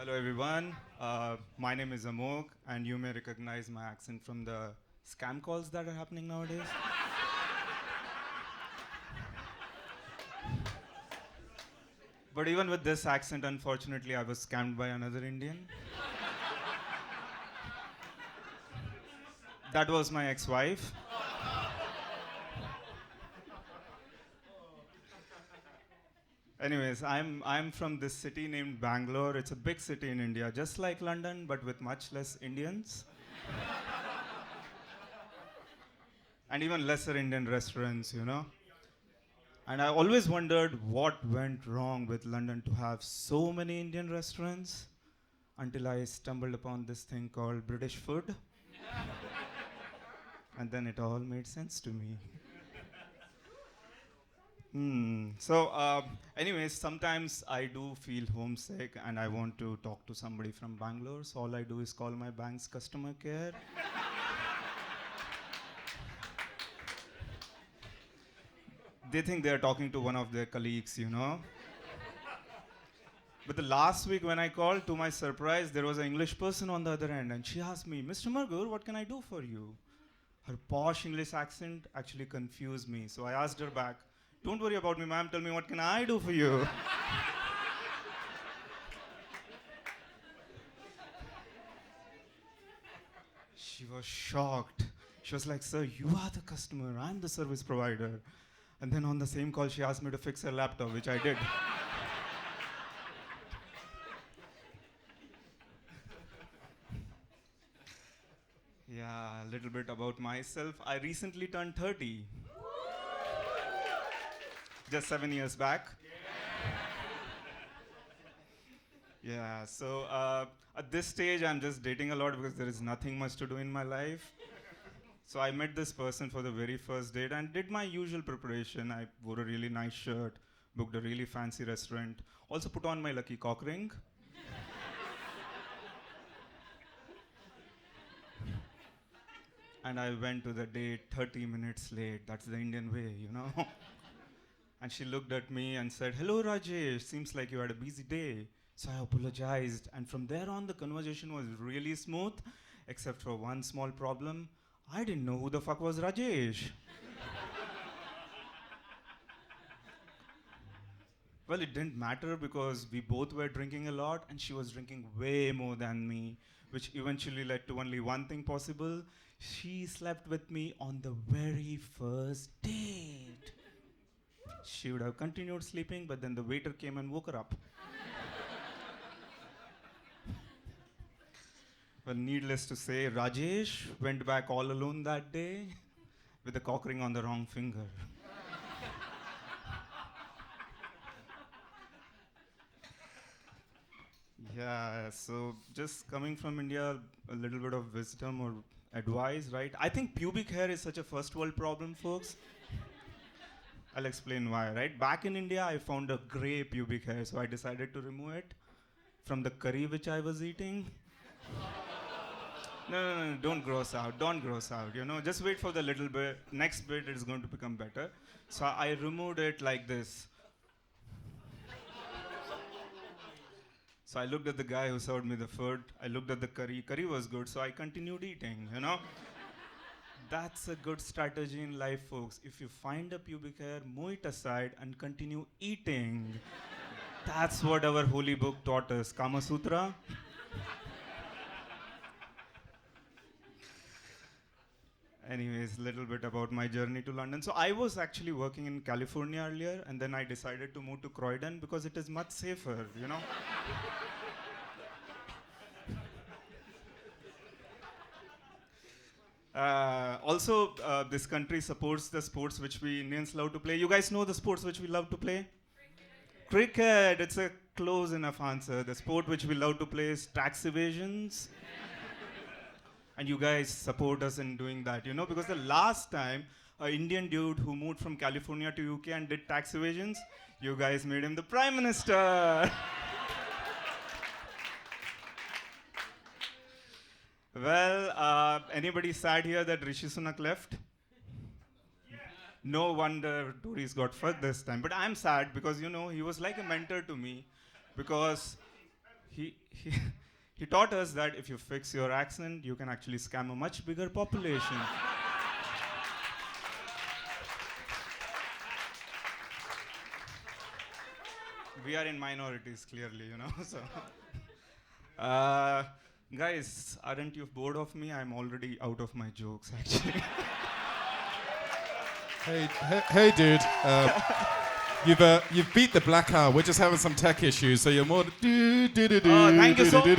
Hello, everyone. My name is Amok, and you may recognize my accent from the scam calls that are happening nowadays. But even with this accent, unfortunately, I was scammed by another Indian. That was my ex wife. Anyways, I'm from this city named Bangalore. It's a big city in India, just like London, but with much less Indians. And even lesser Indian restaurants. And I always wondered what went wrong with London to have so many Indian restaurants until I stumbled upon this thing called British food. And then it all made sense to me. Anyways, sometimes I do feel homesick and I want to talk to somebody from Bangalore. So all I do is call my bank's customer care. They think they're talking to one of their colleagues. But the last week when I called, to my surprise, there was an English person on the other end, and she asked me, Mr. Margur, what can I do for you? Her posh English accent actually confused me, so I asked her back, don't worry about me, ma'am, tell me what can I do for you? She was shocked. She was like, sir, you are the customer, I'm the service provider. And then on the same call, she asked me to fix her laptop, which I did. Yeah, a little bit about myself. I recently turned 30, just 7 years back. Yeah, so at this stage, I'm just dating a lot because there is nothing much to do in my life. So I met this person for the very first date and did my usual preparation. I wore a really nice shirt, booked a really fancy restaurant, also put on my lucky cock ring. And I went to the date 30 minutes late. That's the Indian way. And she looked at me and said, hello, Rajesh. Seems like you had a busy day. So I apologized. And from there on, the conversation was really smooth, except for one small problem. I didn't know who the fuck was Rajesh. Well, it didn't matter because we both were drinking a lot and she was drinking way more than me, which eventually led to only one thing possible. She slept with me on the very first date. She would have continued sleeping, but then the waiter came and woke her up. Well, needless to say, Rajesh went back all alone that day with the cock ring on the wrong finger. Yeah, so just coming from India, a little bit of wisdom or advice, right? I think pubic hair is such a first world problem, folks. I'll explain why, right? Back in India, I found a gray pubic hair, so I decided to remove it from the curry which I was eating. No, no, no, don't gross out. Don't gross out. Just wait for the little bit. Next bit, it's going to become better. So I removed it like this. So I looked at the guy who served me the food. I looked at the curry. Curry was good, so I continued eating. That's a good strategy in life, folks. If you find a pubic hair, move it aside and continue eating. That's what our holy book taught us. Kama Sutra. Anyways, little bit about my journey to London. So I was actually working in California earlier, and then I decided to move to Croydon because it is much safer. Also, this country supports the sports which we Indians love to play. You guys know the sports which we love to play? Cricket. It's a close enough answer. The sport which we love to play is tax evasions. And you guys support us in doing that, because the last time an Indian dude who moved from California to UK and did tax evasions, you guys made him the Prime Minister. Well, anybody sad here that Rishi Sunak left? No wonder Tories got first this time. But I'm sad because, he was like a mentor to me because he he taught us that if you fix your accent, you can actually scam a much bigger population. We are in minorities, clearly, you know. So, guys, aren't you bored of me? I'm already out of my jokes, actually. Hey, dude. You've beat the Blackout. We're just having some tech issues, so you're more. Oh, thank you so much.